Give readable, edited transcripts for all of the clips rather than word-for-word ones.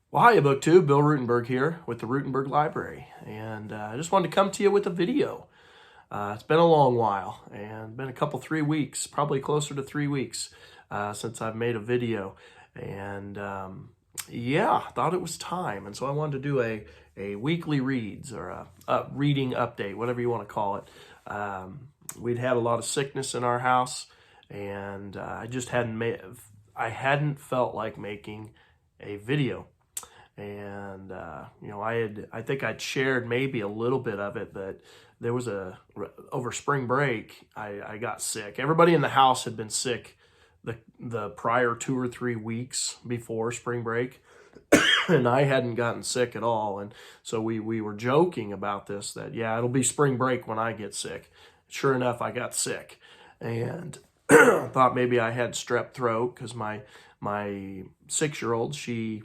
Well, hi, BookTube. Bill Ruttenberg here with the Ruttenberg Library, and I just wanted to come to you with a video. It's been a long while, and been a couple, 3 weeks, probably closer to 3 weeks since I've made a video, and yeah, thought it was time, and so I wanted to do a weekly reads or a reading update, whatever you want to call it. We'd had a lot of sickness in our house, and I hadn't felt like making a video. And I think I'd shared maybe a little bit of it, that there was over spring break, I got sick. Everybody in the house had been sick the prior 2 or 3 weeks before spring break, and I hadn't gotten sick at all. And so we were joking about this, that yeah, it'll be spring break when I get sick. Sure enough, I got sick, and thought maybe I had strep throat, because my 6-year-old, she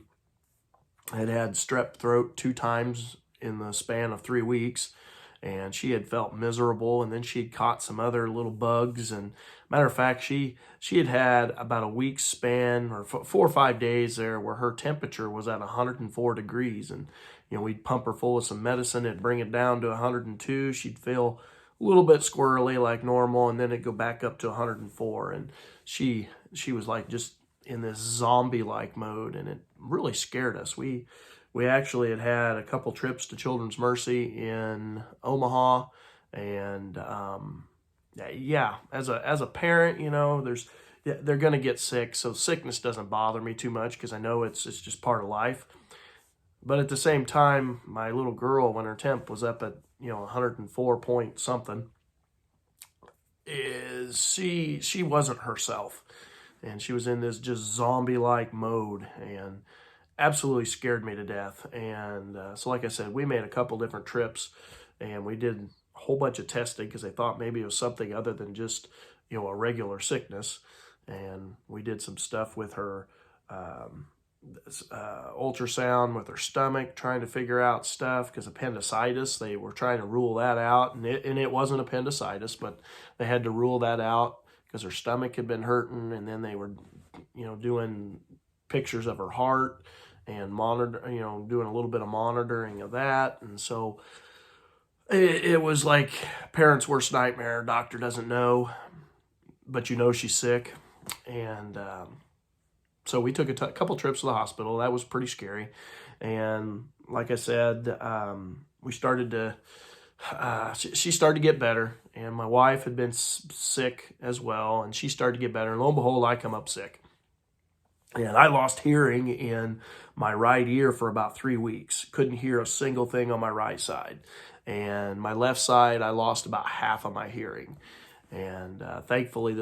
had strep throat 2 times in the span of 3 weeks, and she had felt miserable. And then she'd caught some other little bugs, and matter of fact, she had about a week's span, or 4 or 5 days there, where her temperature was at 104 degrees. And we'd pump her full of some medicine, it'd bring it down to 102. She'd feel a little bit squirrely like normal, and then it'd go back up to 104. And she was like just in this zombie-like mode, and it really scared us. We actually had a couple trips to Children's Mercy in Omaha, and yeah, as a parent, they're gonna get sick, so sickness doesn't bother me too much, because I know it's just part of life. But at the same time, my little girl, when her temp was up at 104 point something, she wasn't herself, and she was in this just zombie-like mode, and absolutely scared me to death. And so like I said, we made a couple different trips, and we did a whole bunch of testing, because they thought maybe it was something other than just a regular sickness. And we did some stuff with her ultrasound with her stomach, trying to figure out stuff, because appendicitis, they were trying to rule that out, and it wasn't appendicitis, but they had to rule that out because her stomach had been hurting. And then they were doing pictures of her heart and doing a little bit of monitoring of that. And so it was like parents' worst nightmare. Doctor doesn't know, but she's sick. And so we took a couple trips to the hospital. That was pretty scary. And like I said, we started to she started to get better, and my wife had been sick as well, and she started to get better, and lo and behold, I come up sick. And I lost hearing in my right ear for about 3 weeks. Couldn't hear a single thing on my right side. And my left side, I lost about half of my hearing. And thankfully,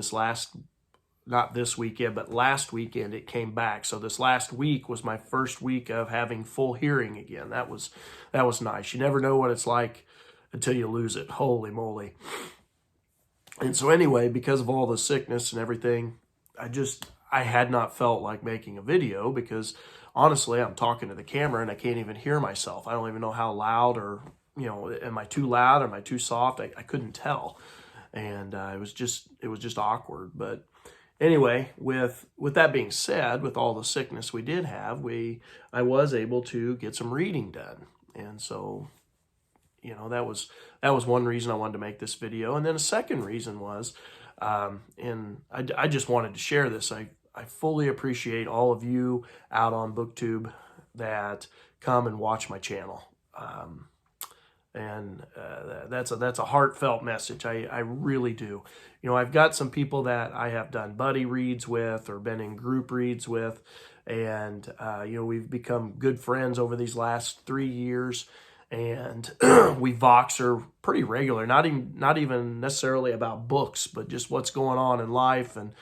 not this weekend, but last weekend, it came back. So this last week was my first week of having full hearing again. That was nice. You never know what it's like until you lose it. Holy moly. And so anyway, because of all the sickness and everything, I had not felt like making a video, because honestly, I'm talking to the camera and I can't even hear myself. I don't even know how loud, or am I too loud? Am I too soft? I couldn't tell. And it was just awkward. But anyway, with that being said, with all the sickness we did have, I was able to get some reading done. And so that was one reason I wanted to make this video. And then a second reason was, and I just wanted to share this. I fully appreciate all of you out on BookTube that come and watch my channel. And that's a heartfelt message. I really do. I've got some people that I have done buddy reads with, or been in group reads with, and we've become good friends over these last 3 years. And we Voxer pretty regular, not even necessarily about books, but just what's going on in life. And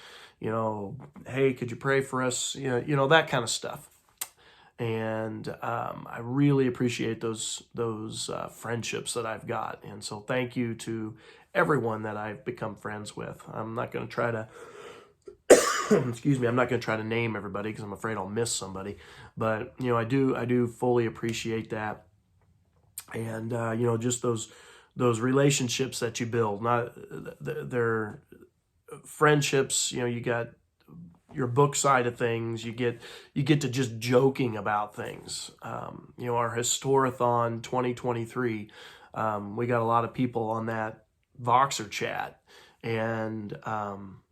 hey, could you pray for us? That kind of stuff. And I really appreciate those friendships that I've got. And so thank you to everyone that I've become friends with. I'm not going to try to excuse me, I'm not going to try to name everybody, because I'm afraid I'll miss somebody. But I do fully appreciate that. And just those relationships that you build. Not they're friendships. You got your book side of things. You get to just joking about things. You know, our Historathon 2023, we got a lot of people on that Voxer chat, and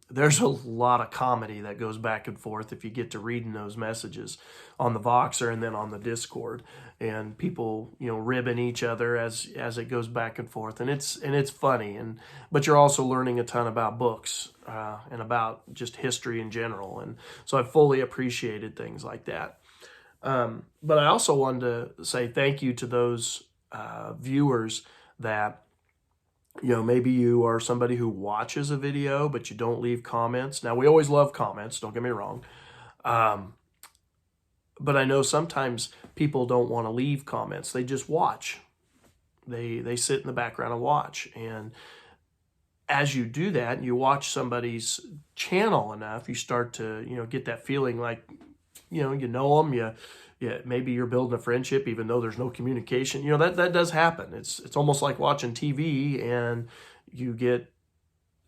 there's a lot of comedy that goes back and forth if you get to reading those messages on the Voxer and then on the Discord, and people, you know, ribbing each other as it goes back and forth, and it's funny, but you're also learning a ton about books and about just history in general, and so I fully appreciated things like that. But I also wanted to say thank you to those viewers that, you know, maybe you are somebody who watches a video, but you don't leave comments. Now, we always love comments, don't get me wrong. But I know sometimes people don't want to leave comments. They just watch. They sit in the background and watch. And as you do that, you watch somebody's channel enough, you start to, you know, get that feeling like, you know them, yeah, maybe you're building a friendship even though there's no communication. You know, that does happen. It's almost like watching TV, and you get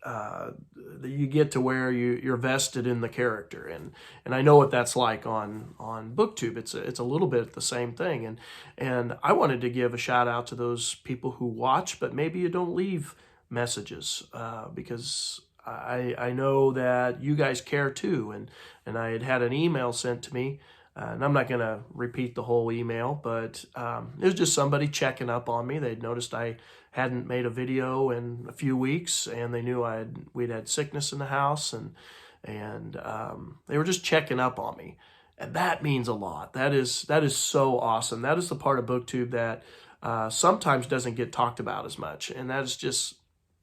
to where you're vested in the character, and I know what that's like on BookTube. It's a little bit the same thing, and I wanted to give a shout out to those people who watch, but maybe you don't leave messages, because I know that you guys care too, and I had an email sent to me. And I'm not going to repeat the whole email, but it was just somebody checking up on me. They'd noticed I hadn't made a video in a few weeks, and they knew we'd had sickness in the house, and they were just checking up on me. And that means a lot. That is so awesome. That is the part of BookTube that sometimes doesn't get talked about as much, and that is just,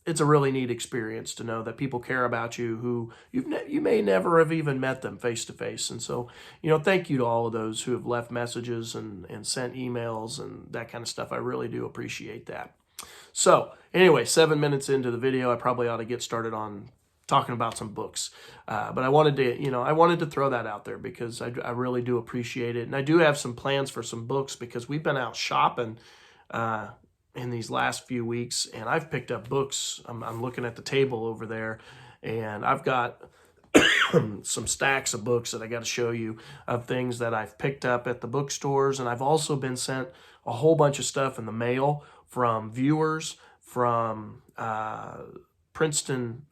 it's a really neat experience to know that people care about you who you may never have even met them face to face. And so, you know, thank you to all of those who have left messages and sent emails and that kind of stuff. I really do appreciate that. So anyway, 7 minutes into the video, I probably ought to get started on talking about some books. But I wanted to throw that out there because I really do appreciate it. And I do have some plans for some books because we've been out shopping in these last few weeks, and I've picked up books. I'm looking at the table over there, and I've got some stacks of books that I got to show you of things that I've picked up at the bookstores, and I've also been sent a whole bunch of stuff in the mail from viewers from Princeton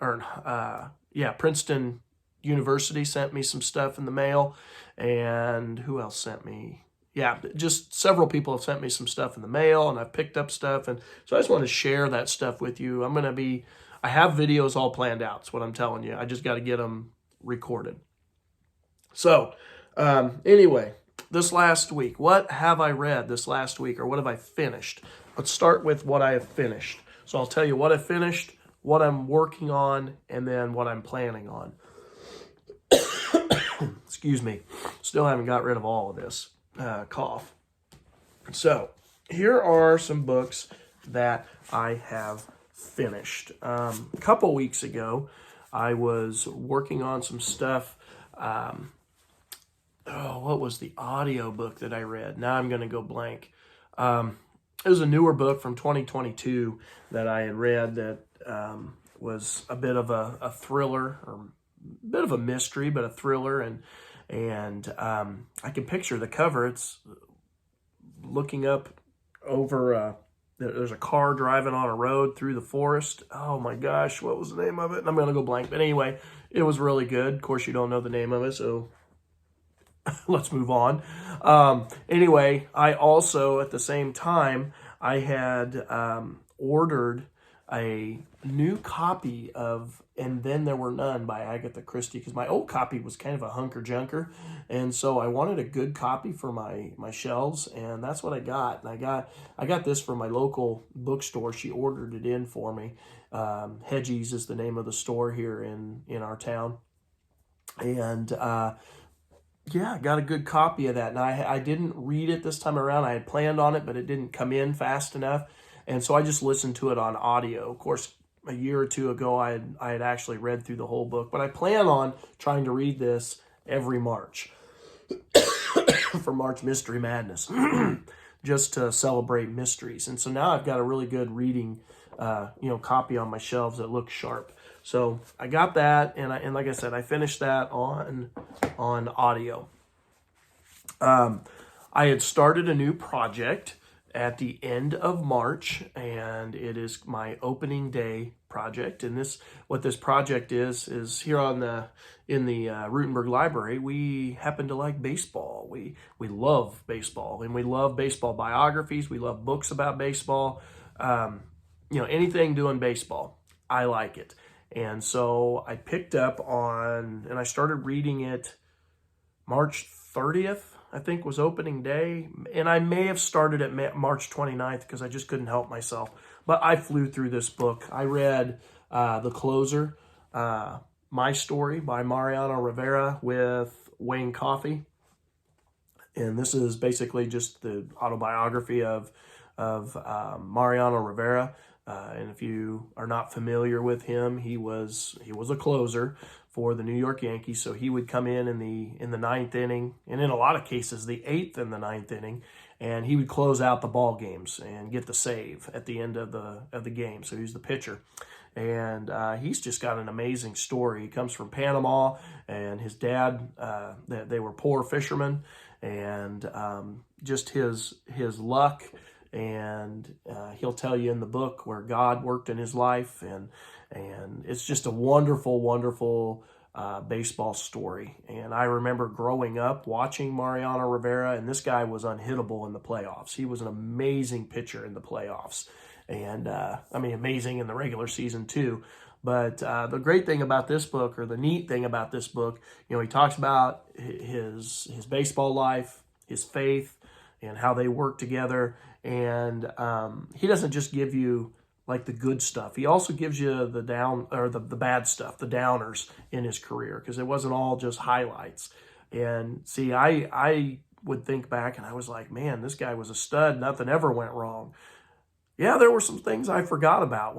University sent me some stuff in the mail, and who else sent me? Yeah, just several people have sent me some stuff in the mail, and I've picked up stuff, and so I just want to share that stuff with you. I have videos all planned out, that's what I'm telling you. I just got to get them recorded. So, anyway, this last week, what have I read this last week, or what have I finished? Let's start with what I have finished. So I'll tell you what I finished, what I'm working on, and then what I'm planning on. Excuse me. Still haven't got rid of all of this cough. So here are some books that I have finished. A couple weeks ago, I was working on some stuff. What was the audio book that I read? Now I'm going to go blank. It was a newer book from 2022 that I had read that was a bit of a thriller, or a bit of a mystery, but a thriller, and I can picture the cover. It's looking up over, there's a car driving on a road through the forest. Oh my gosh, what was the name of it? I'm going to go blank. But anyway, it was really good. Of course, you don't know the name of it, so let's move on. Anyway, I also, at the same time, I had ordered a new copy of And Then There Were None by Agatha Christie, because my old copy was kind of a hunker-junker, and so I wanted a good copy for my shelves, and that's what I got. And I got this from my local bookstore. She ordered it in for me. Hedgie's is the name of the store here in our town, and yeah, I got a good copy of that. And I didn't read it this time around. I had planned on it, but it didn't come in fast enough, and so I just listened to it on audio. Of course, a year or two ago, I had actually read through the whole book, but I plan on trying to read this every March for March Mystery Madness, just to celebrate mysteries. And so now I've got a really good reading, copy on my shelves that looks sharp. So I got that, and like I said, I finished that on audio. I had started a new project at the end of March, and it is my opening day project. And what this project is here in the Ruttenberg Library, we happen to like baseball. We love baseball, and we love baseball biographies. We love books about baseball. Anything doing baseball, I like it. And so I picked up on, and I started reading it March 30th, I think, was opening day. And I may have started at March 29th because I just couldn't help myself. But I flew through this book. I read the closer, My Story by Mariano Rivera with Wayne Coffey. And this is basically just the autobiography of Mariano Rivera. And if you are not familiar with him, he was a closer for the New York Yankees. So he would come in the ninth inning, and in a lot of cases, the eighth and the ninth inning, and he would close out the ball games and get the save at the end of the game. So he's the pitcher. And he's just got an amazing story. He comes from Panama, and his dad, they were poor fishermen, and just his luck. And he'll tell you in the book where God worked in his life, and it's just a wonderful, wonderful baseball story. And I remember growing up watching Mariano Rivera, and this guy was unhittable in the playoffs. He was an amazing pitcher in the playoffs, and amazing in the regular season too. But the great thing about this book, or the neat thing about this book, he talks about his baseball life, his faith, and how they work together. And he doesn't just give you like the good stuff. He also gives you the bad stuff, the downers in his career, because it wasn't all just highlights. And see, I would think back and I was like, man, this guy was a stud. Nothing ever went wrong. Yeah, there were some things I forgot about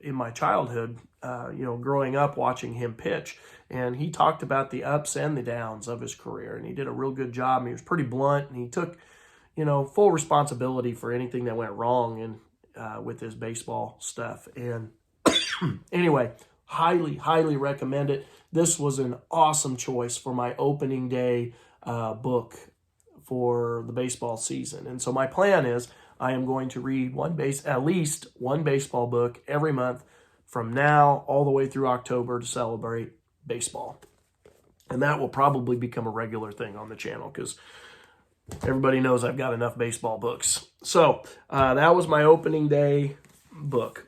in my childhood, growing up watching him pitch. And he talked about the ups and the downs of his career, and he did a real good job. And he was pretty blunt, and he took full responsibility for anything that went wrong with his baseball stuff. And anyway, highly, highly recommend it. This was an awesome choice for my opening day book for the baseball season. And so my plan is I am going to read at least one baseball book every month from now all the way through October to celebrate baseball. And that will probably become a regular thing on the channel because everybody knows I've got enough baseball books. So that was my opening day book.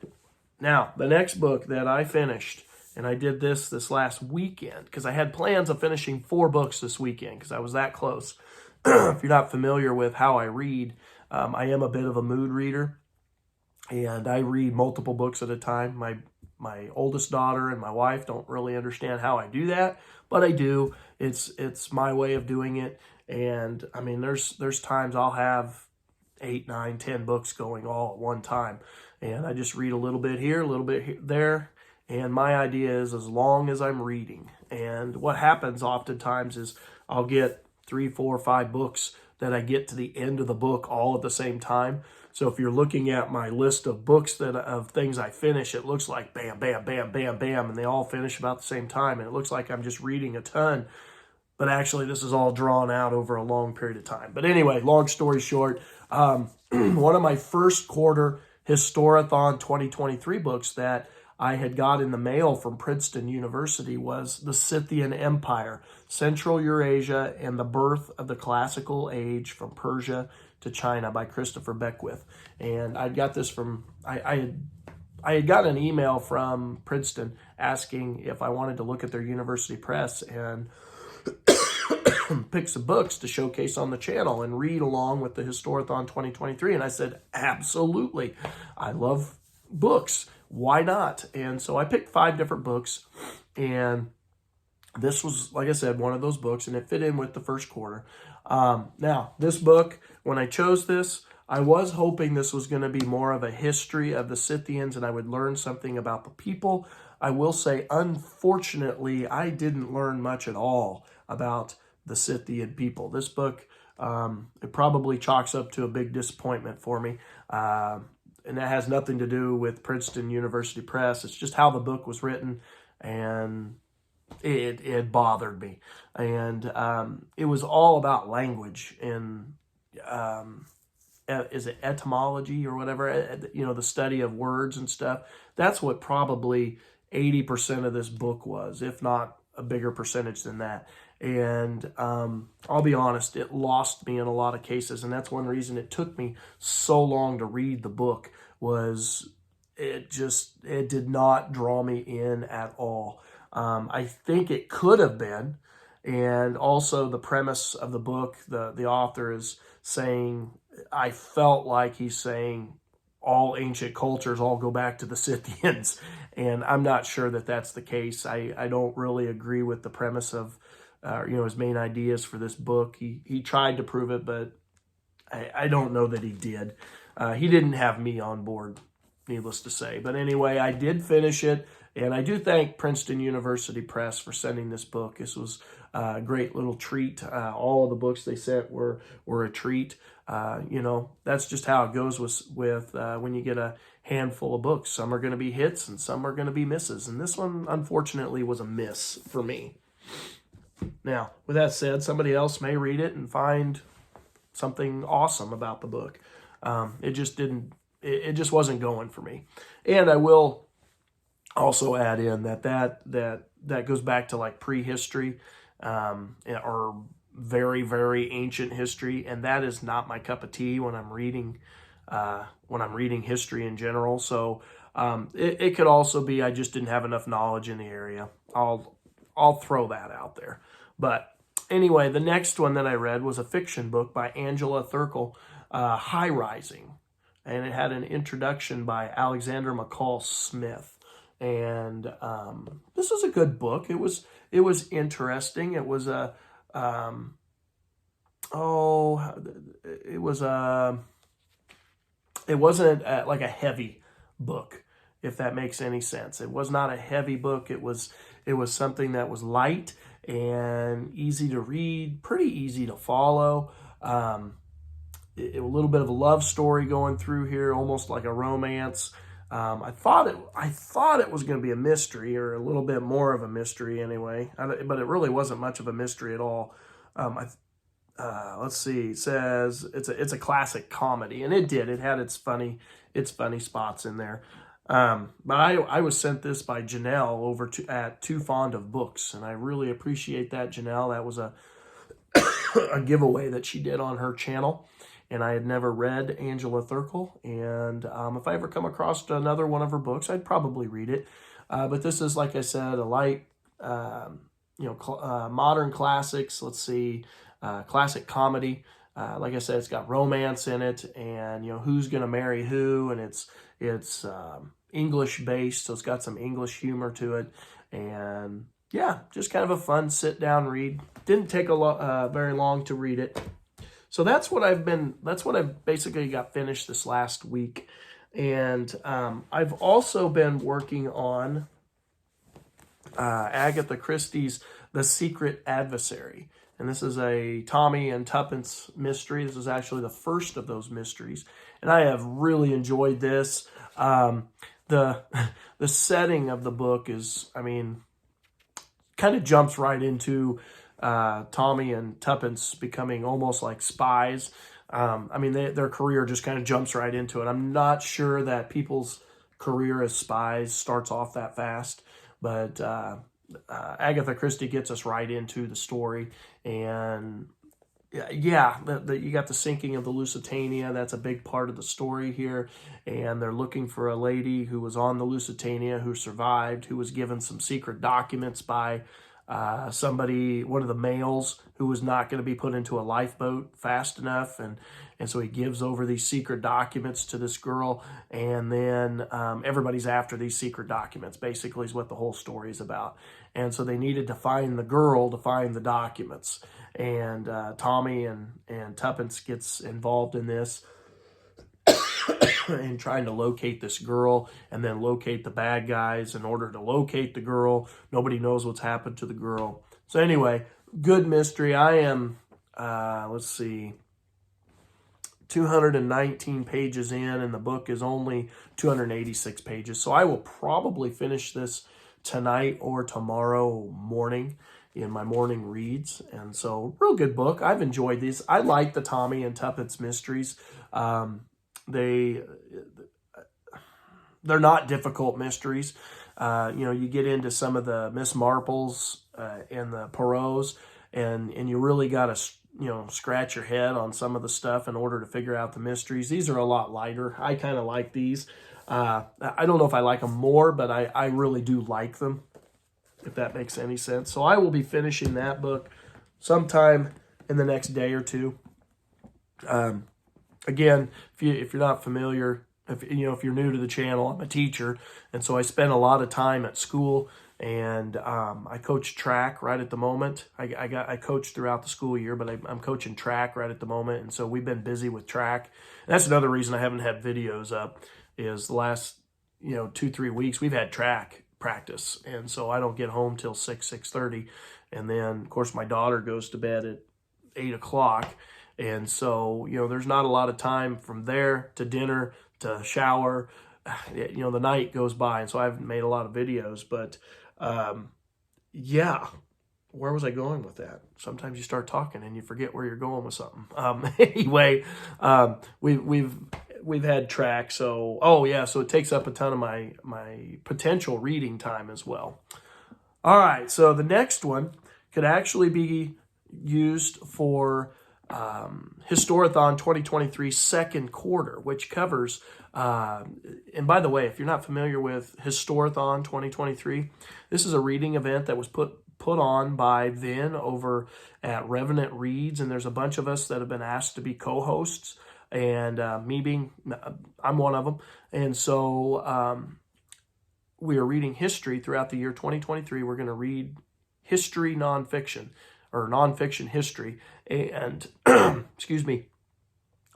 Now, the next book that I finished, and I did this last weekend because I had plans of finishing 4 books this weekend because I was that close. If you're not familiar with how I read, I am a bit of a mood reader, and I read multiple books at a time. My oldest daughter and my wife don't really understand how I do that, but I do. It's my way of doing it. And I mean, there's times I'll have 8, 9, 10 books going all at one time. And I just read a little bit here, a little bit there. And my idea is as long as I'm reading. And what happens oftentimes is I'll get 3, 4, 5 books that I get to the end of the book all at the same time. So if you're looking at my list of books of things I finish, it looks like bam, bam, bam, bam, bam, and they all finish about the same time. And it looks like I'm just reading a ton. But actually, this is all drawn out over a long period of time. But anyway, long story short, one of my first quarter Historathon 2023 books that I had got in the mail from Princeton University was The Scythian Empire, Central Eurasia and the Birth of the Classical Age from Persia to China by Christopher Beckwith. And I got this from, I had gotten an email from Princeton asking if I wanted to look at their university press and pick some books to showcase on the channel and read along with the Historathon 2023. And I said, absolutely. I love books. Why not? And so I picked 5 different books, and this was, like I said, one of those books, and it fit in with the first quarter. Now, this book, when I chose this, I was hoping this was going to be more of a history of the Scythians, and I would learn something about the people. I will say, unfortunately, I didn't learn much at all about the Scythian people. This book, it probably chalks up to a big disappointment for me. and that has nothing to do with Princeton University Press. It's just how the book was written, and it bothered me. And it was all about language and is it etymology or whatever, the study of words and stuff. That's what probably 80% of this book was, if not a bigger percentage than that. And I'll be honest, it lost me in a lot of cases, and that's one reason it took me so long to read the book. Was it did not draw me in at all. I think it could have been, and also the premise of the book, the author is saying, I felt like he's saying all ancient cultures all go back to the Scythians, and I'm not sure that that's the case. I don't really agree with the premise of his main ideas for this book. He tried to prove it, but I don't know that he did. He didn't have me on board, needless to say. But anyway, I did finish it, and I do thank Princeton University Press for sending this book. This was a great little treat. All of the books they sent were a treat. That's just how it goes with when you get a handful of books. Some are going to be hits and some are going to be misses. And this one, unfortunately, was a miss for me. Now, with that said, somebody else may read it and find something awesome about the book. It just wasn't going for me. And I will also add in that goes back to like prehistory, or very, very ancient history, and that is not my cup of tea when I'm reading history in general. So it could also be I just didn't have enough knowledge in the area. I'll throw that out there. But anyway, the next one that I read was a fiction book by Angela Thirkell, High Rising, and it had an introduction by Alexander McCall Smith. And this was a good book. It was interesting. It was it wasn't like a heavy book, if that makes any sense. It was not a heavy book. It was something that was light and easy to read, pretty easy to follow. A little bit of a love story going through here, almost like a romance. I thought it was going to be a mystery, or a little bit more of a mystery anyway, but it really wasn't much of a mystery at all. Let's see. It says it's a classic comedy, and it had its funny spots in there. But I was sent this by Janelle over at Too Fond of Books, and I really appreciate that, Janelle. That was a giveaway that she did on her channel, and I had never read Angela Thirkell. And if I ever come across another one of her books, I'd probably read it. But this is, like I said, a light, modern classics. Let's see, classic comedy. Like I said, it's got romance in it, and who's gonna marry who, and it's English based, so it's got some English humor to it, and yeah, just kind of a fun sit down read. Didn't take very long to read it. So that's what I've basically got finished this last week. And I've also been working on Agatha Christie's The Secret Adversary. And this is a Tommy and Tuppence mystery. This is actually the first of those mysteries. And I have really enjoyed this. The setting of the book is, kind of jumps right into Tommy and Tuppence becoming almost like spies. Their career just kind of jumps right into it. I'm not sure that people's career as spies starts off that fast, but Agatha Christie gets us right into the story. And you got the sinking of the Lusitania. That's a big part of the story here. And they're looking for a lady who was on the Lusitania, who survived, who was given some secret documents by somebody, one of the males, who was not going to be put into a lifeboat fast enough. And so he gives over these secret documents to this girl. And then everybody's after these secret documents, basically, is what the whole story is about. And so they needed to find the girl to find the documents. And Tommy and Tuppence gets involved in this and trying to locate this girl and then locate the bad guys in order to locate the girl. Nobody knows what's happened to the girl. So anyway, good mystery. I am, 219 pages in, and the book is only 286 pages. So I will probably finish this tonight or tomorrow morning in my morning reads. And so, real good book. I've enjoyed these. I like the Tommy and Tuppence mysteries. They're not difficult mysteries. You get into some of the Miss Marples and the Poirots, and you really got to scratch your head on some of the stuff in order to figure out the mysteries. These are a lot lighter. I kind of like these. I don't know if I like them more, but I really do like them, if that makes any sense. So I will be finishing that book sometime in the next day or two. Again, if you're not familiar, if you're new to the channel, I'm a teacher, and so I spend a lot of time at school, and I coach track right at the moment. I coach throughout the school year, but I'm coaching track right at the moment, and so we've been busy with track. And that's another reason I haven't had videos up, is the last 2-3 weeks we've had track practice, and so I don't get home till 6:30, and then of course my daughter goes to bed at 8 o'clock, and so there's not a lot of time from there to dinner to shower. The night goes by, and so I haven't made a lot of videos. But yeah, where was I going with that? Sometimes you start talking and you forget where you're going with something. Anyway, we've had track, so so it takes up a ton of my potential reading time as well. All right, so the next one could actually be used for Historathon 2023 second quarter, which covers, and by the way, if you're not familiar with Historathon 2023, this is a reading event that was put on by Vin over at Revenant Reads, and there's a bunch of us that have been asked to be co-hosts, and I'm one of them, and so we are reading history throughout the year 2023. We're going to read history nonfiction, or nonfiction history, and excuse me,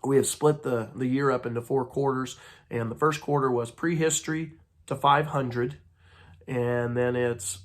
we have split the year up into 4 quarters, and the first quarter was prehistory to 500, and then it's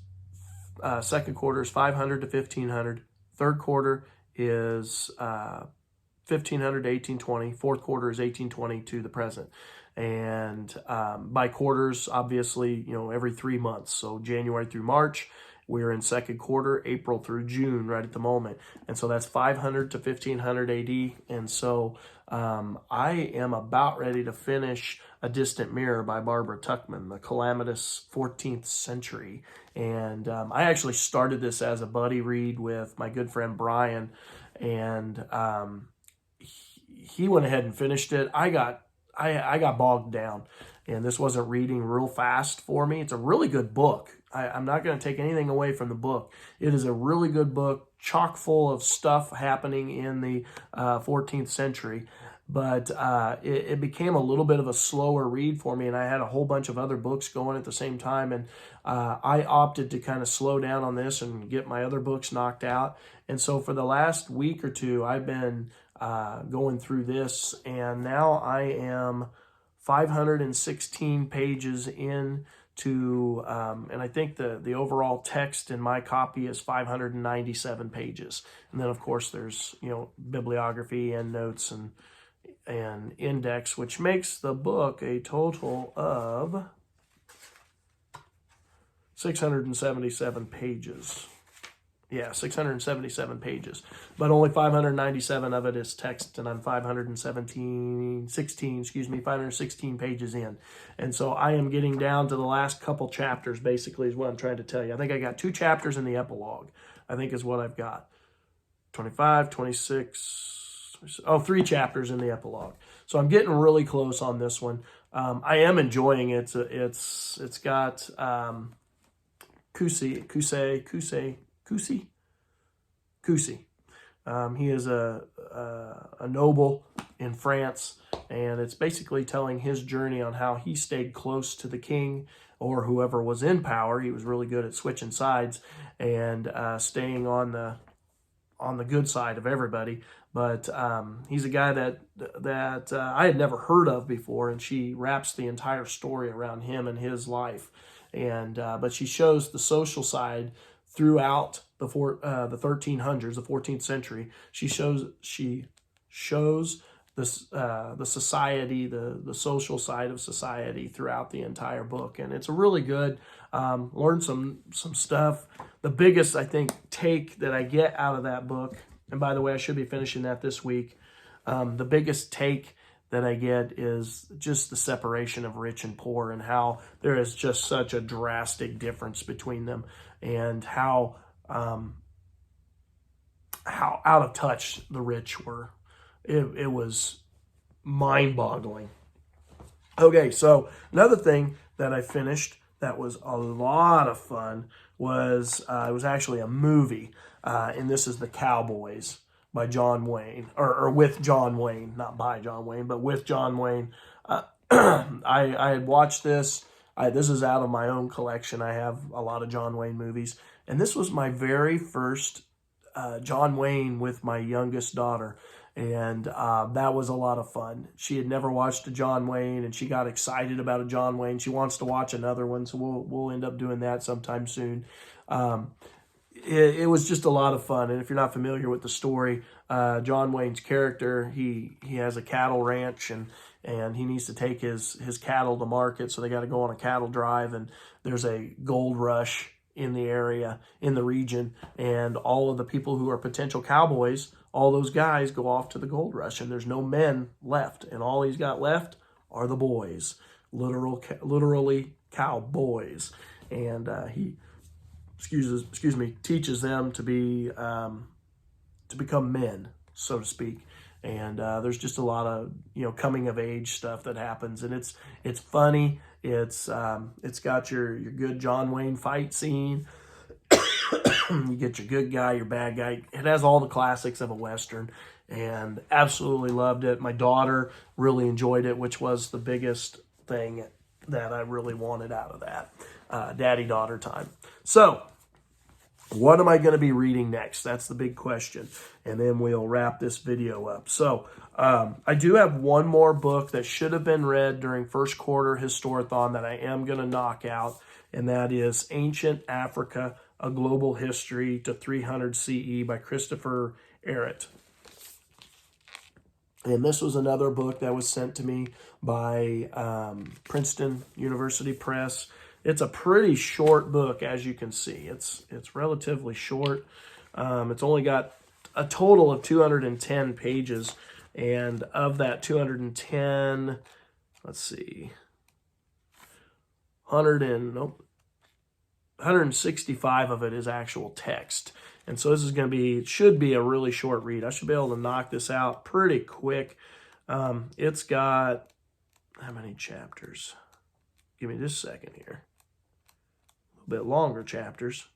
second quarter is 500 to 1500, third quarter is 1500 to 1820, fourth quarter is 1820 to the present. And by quarters, obviously, every 3 months, so January through March. We're in second quarter, April through June, right at the moment. And so that's 500 to 1500 AD. And so I am about ready to finish A Distant Mirror by Barbara Tuchman, the calamitous 14th century. And I actually started this as a buddy read with my good friend Brian. And he went ahead and finished it. I got bogged down, and this wasn't reading real fast for me. It's a really good book. I'm not going to take anything away from the book. It is a really good book, chock full of stuff happening in the 14th century. But it became a little bit of a slower read for me, and I had a whole bunch of other books going at the same time, and I opted to kind of slow down on this and get my other books knocked out. And so for the last week or two, I've been going through this, and now I am 516 pages in to, and I think the overall text in my copy is 597 pages. And then of course there's, bibliography and notes and index, which makes the book a total of 677 pages. Yeah, 677 pages, but only 597 of it is text, and I'm 516 pages in. And so I am getting down to the last couple chapters, basically, is what I'm trying to tell you. I think I got 2 chapters in the epilogue, I think is what I've got. 25, 26, 3 chapters in the epilogue. So I'm getting really close on this one. I am enjoying it. It's got Cussy. He is a noble in France, and it's basically telling his journey on how he stayed close to the king or whoever was in power. He was really good at switching sides and staying on the good side of everybody. But he's a guy that I had never heard of before, and she wraps the entire story around him and his life. And but she shows the social side throughout the 1300s, the 14th century. She shows the society, the social side of society throughout the entire book. And it's a really good, learn some stuff. The biggest, I think, take that I get out of that book, and by the way, I should be finishing that this week. The biggest take that I get is just the separation of rich and poor, and how there is just such a drastic difference between them, and how out of touch the rich were. It was mind-boggling. Okay, so another thing that I finished that was a lot of fun was it was actually a movie, and this is The Cowboys by John Wayne, or with John Wayne, not by John Wayne, but with John Wayne. I had watched this. This is out of my own collection. I have a lot of John Wayne movies, and this was my very first John Wayne with my youngest daughter, and that was a lot of fun. She had never watched a John Wayne, and she got excited about a John Wayne. She wants to watch another one, so we'll end up doing that sometime soon. It was just a lot of fun. And if you're not familiar with the story, John Wayne's character, he has a cattle ranch, and he needs to take his cattle to market, so they got to go on a cattle drive, and there's a gold rush in the area, in the region, and all of the people who are potential cowboys, all those guys go off to the gold rush, and there's no men left, and all he's got left are the boys, literally cowboys, and he teaches them to be to become men, so to speak. And there's just a lot of coming of age stuff that happens, and it's funny. It's got your good John Wayne fight scene. You get your good guy, your bad guy. It has all the classics of a Western, and absolutely loved it. My daughter really enjoyed it, which was the biggest thing that I really wanted out of that daddy-daughter time. So, what am I going to be reading next? That's the big question. And then we'll wrap this video up. So I do have one more book that should have been read during first quarter Historathon that I am going to knock out. And that is Ancient Africa, A Global History to 300 CE by Christopher Ehret. And this was another book that was sent to me by Princeton University Press. It's a pretty short book, as you can see. It's relatively short. It's only got a total of 210 pages, and of that 210, let's see, 165 of it is actual text. And so this is going to be, it should be a really short read. I should be able to knock this out pretty quick. It's got, how many chapters? Give me just a second here. Bit longer chapters,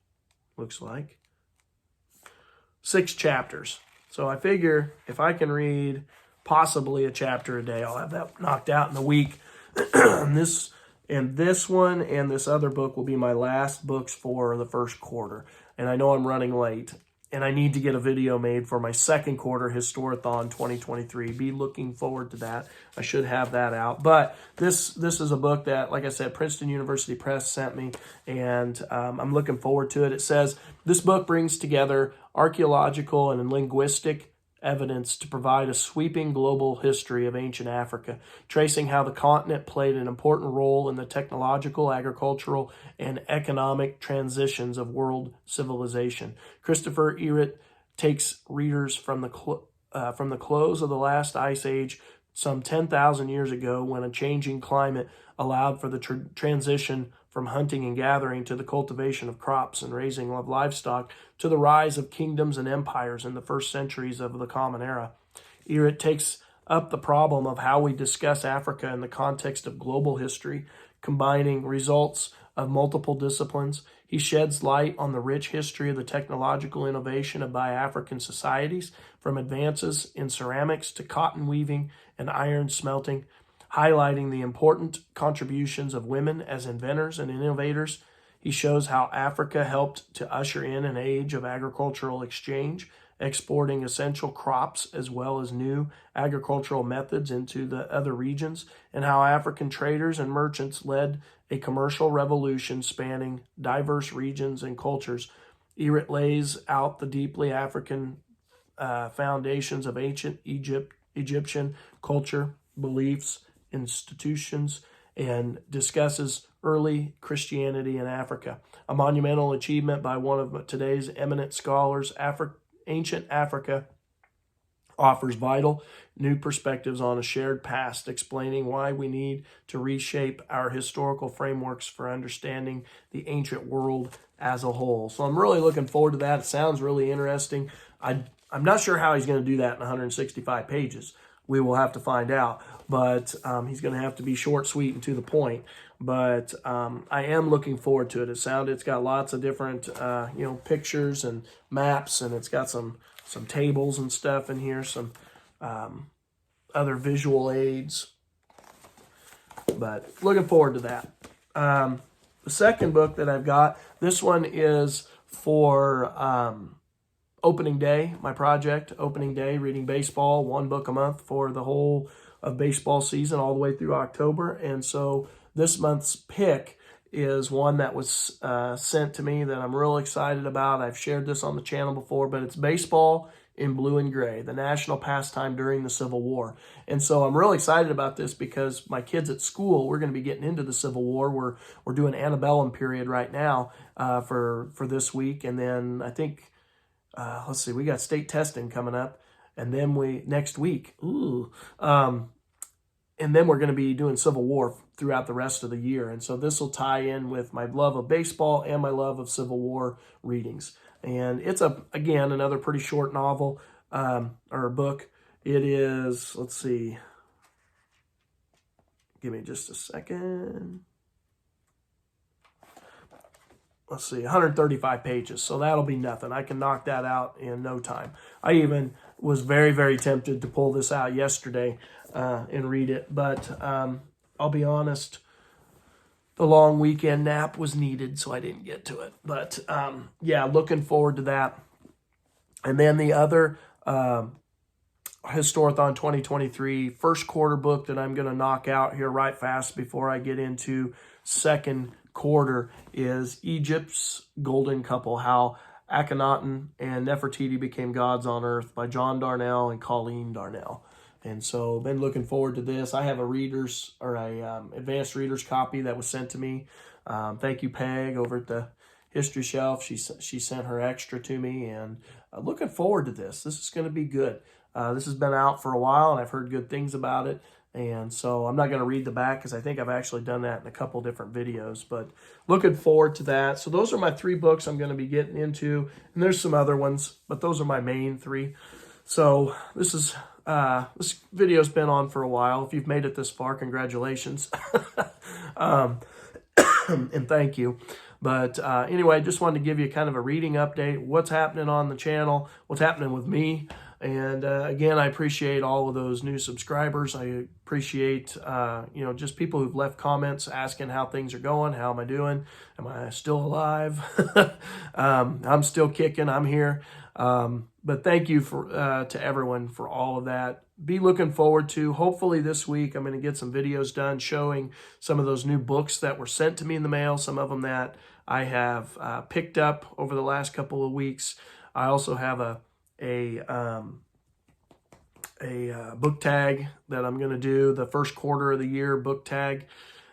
looks like. 6 chapters. So I figure if I can read possibly a chapter a day, I'll have that knocked out in a week. This one and this other book will be my last books for the first quarter. And I know I'm running late, and I need to get a video made for my second quarter Historathon 2023. Be looking forward to that. I should have that out. But this is a book that, like I said, Princeton University Press sent me, and I'm looking forward to it. It says, this book brings together archaeological and linguistic evidence to provide a sweeping global history of ancient Africa, tracing how the continent played an important role in the technological, agricultural, and economic transitions of world civilization. Christopher Ehret takes readers from the close of the last ice age, some 10,000 years ago, when a changing climate allowed for the transition from hunting and gathering to the cultivation of crops and raising of livestock, to the rise of kingdoms and empires in the first centuries of the Common Era. Ehret takes up the problem of how we discuss Africa in the context of global history, combining results of multiple disciplines. He sheds light on the rich history of the technological innovation of African societies, from advances in ceramics to cotton weaving and iron smelting, highlighting the important contributions of women as inventors and innovators. He shows how Africa helped to usher in an age of agricultural exchange, exporting essential crops as well as new agricultural methods into the other regions, and how African traders and merchants led a commercial revolution spanning diverse regions and cultures. Ehret lays out the deeply African foundations of ancient Egypt Egyptian culture, beliefs, institutions, and discusses early Christianity in Africa. A monumental achievement by one of today's eminent scholars. Ancient Africa offers vital new perspectives on a shared past, explaining why we need to reshape our historical frameworks for understanding the ancient world as a whole. So I'm really looking forward to that. It sounds really interesting. I'm not sure how he's going to do that in 165 pages. We will have to find out, but he's going to have to be short, sweet, and to the point. But I am looking forward to it. It's got lots of different pictures and maps, and it's got some tables and stuff in here, some other visual aids. But looking forward to that. The second book that I've got, this one is for opening day, my project, opening day, reading baseball, one book a month for the whole of baseball season all the way through October. And so this month's pick is one that was sent to me that I'm real excited about. I've shared this on the channel before, but it's Baseball in Blue and Gray, the national pastime during the Civil War. And so I'm really excited about this because my kids at school, we're going to be getting into the Civil War. We're doing antebellum period right now for this week. And then I think, let's see, we got state testing coming up. And then next week, and then we're going to be doing Civil War throughout the rest of the year. And so this will tie in with my love of baseball and my love of Civil War readings. And it's, again, another pretty short novel or book. It is, let's see, give me just a second. Let's see, 135 pages. So that'll be nothing. I can knock that out in no time. I even was very, very tempted to pull this out yesterday and read it. But I'll be honest, the long weekend nap was needed, so I didn't get to it. But yeah, looking forward to that. And then the other Historathon 2023 first quarter book that I'm going to knock out here right fast before I get into second quarter is Egypt's Golden Couple, How Akhenaten and Nefertiti Became Gods on Earth by John Darnell and Colleen Darnell. And so been looking forward to this. I have a advanced reader's copy that was sent to me. Thank you, Peg, over at the History Shelf. She sent her extra to me, and looking forward to this. This is going to be good. This has been out for a while, and I've heard good things about it. And so I'm not going to read the back because I think I've actually done that in a couple different videos, but looking forward to that. So those are my three books I'm going to be getting into, and there's some other ones, but those are my main three. So this video's been on for a while. If you've made it this far, congratulations. And thank you. But anyway, just wanted to give you kind of a reading update, what's happening on the channel, what's happening with me. And again, I appreciate all of those new subscribers. I appreciate, just people who've left comments asking how things are going. How am I doing? Am I still alive? I'm still kicking. I'm here. But thank you to everyone for all of that. Be looking forward to, hopefully this week, I'm going to get some videos done showing some of those new books that were sent to me in the mail, some of them that I have picked up over the last couple of weeks. I also have a book tag that I'm going to do, the first quarter of the year book tag.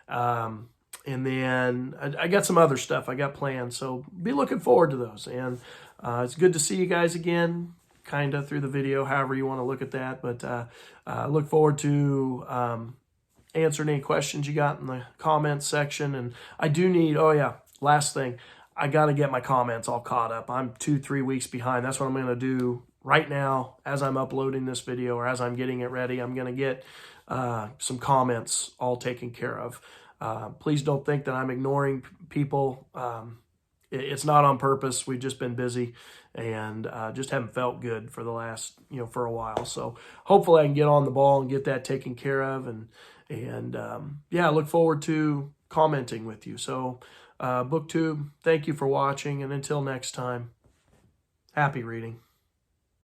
And then I got some other stuff I got planned, so be looking forward to those. And it's good to see you guys again, kind of through the video, however you want to look at that. But look forward to answering any questions you got in the comments section. And I do need, last thing, I got to get my comments all caught up. I'm 2-3 weeks behind. That's what I'm going to do right now as I'm uploading this video or as I'm getting it ready. I'm going to get some comments all taken care of. Please don't think that I'm ignoring people. It's not on purpose. We've just been busy and just haven't felt good for the last, for a while. So hopefully I can get on the ball and get that taken care of. And I look forward to commenting with you. So BookTube, thank you for watching. And until next time, happy reading.